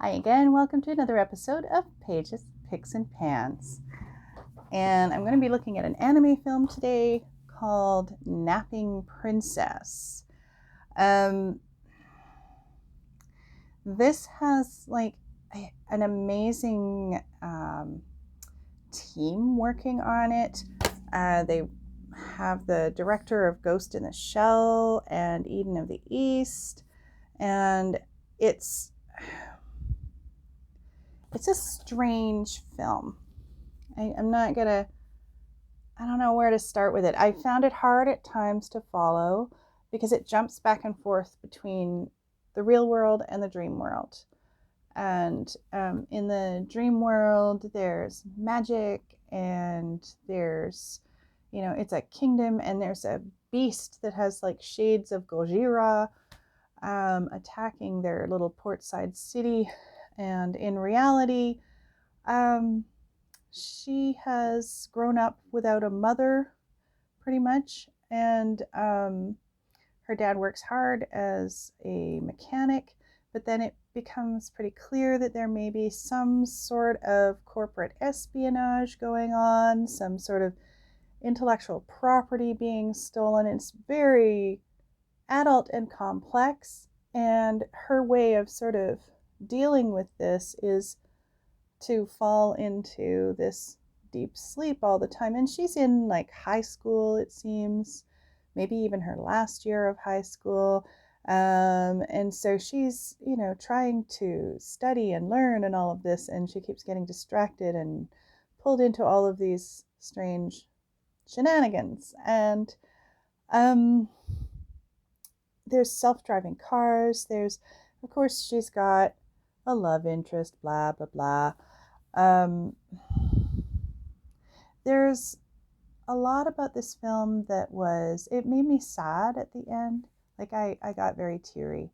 Hi again, welcome to another episode of Pages, Picks, and Pans. And I'm going to be looking at an anime film today called Napping Princess. This has an amazing team working on it. They have the director of Ghost in the Shell and Eden of the East, and it's a strange film. I'm not gonna, I don't know where to start with it. I found it hard at times to follow because it jumps back and forth between the real world and the dream world. And in the dream world, there's magic and there's, it's a kingdom and there's a beast that has like shades of Gojira attacking their little portside city. And in reality, she has grown up without a mother, pretty much, and her dad works hard as a mechanic, but then it becomes pretty clear that there may be some sort of corporate espionage going on, some sort of intellectual property being stolen. It's very adult and complex, and her way of sort of dealing with this is to fall into this deep sleep all the time. And she's in like high school, it seems, maybe even her last year of high school. And so she's, trying to study and learn and all of this, and she keeps getting distracted and pulled into all of these strange shenanigans. And there's self-driving cars. Of course, she's got a love interest, blah, blah, blah. There's a lot about this film it made me sad at the end. Like I got very teary.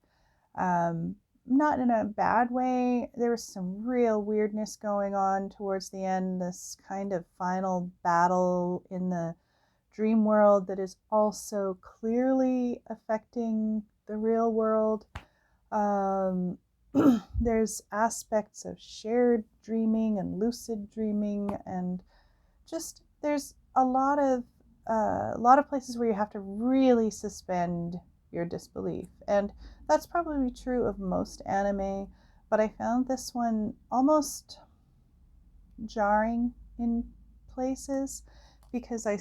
Not in a bad way. There was some real weirdness going on towards the end. This kind of final battle in the dream world that is also clearly affecting the real world. There's aspects of shared dreaming and lucid dreaming, and just there's a lot of places where you have to really suspend your disbelief, and that's probably true of most anime, but I found this one almost jarring in places because I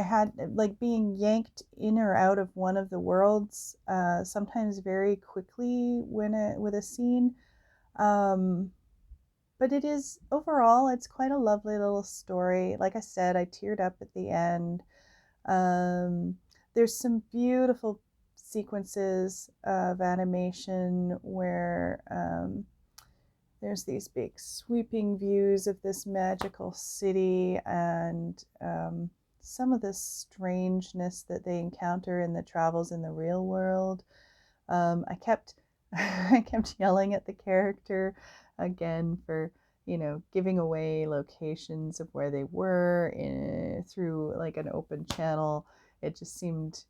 had like being yanked in or out of one of the worlds, sometimes very quickly with a scene. Um, but overall, it's quite a lovely little story. Like I said, I teared up at the end. Um, there's some beautiful sequences of animation where there's these big sweeping views of this magical city, and some of the strangeness that they encounter in the travels in the real world. I kept I kept yelling at the character again for giving away locations of where they were through like an open channel. It just seemed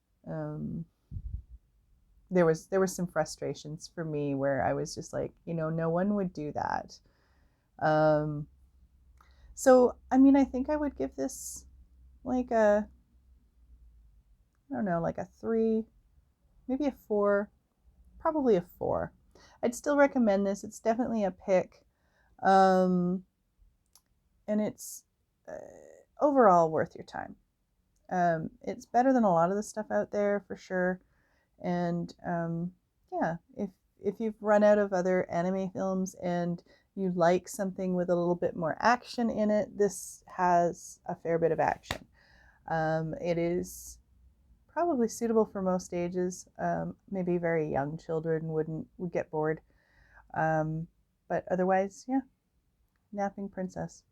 there was some frustrations for me where I was just like, no one would do that. Um, so I mean, I think I would give this like I don't know, like a 3, maybe a 4, probably a 4. I'd still recommend this. It's definitely a pick. Um, and it's overall worth your time. It's better than a lot of the stuff out there for sure. And yeah, if you've run out of other anime films and you like something with a little bit more action in it, this has a fair bit of action. It is probably suitable for most ages. Maybe very young children would get bored. But otherwise, yeah, Napping Princess.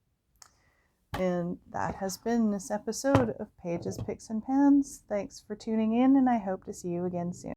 And that has been this episode of Pages, Picks, and Pans. Thanks for tuning in, and I hope to see you again soon.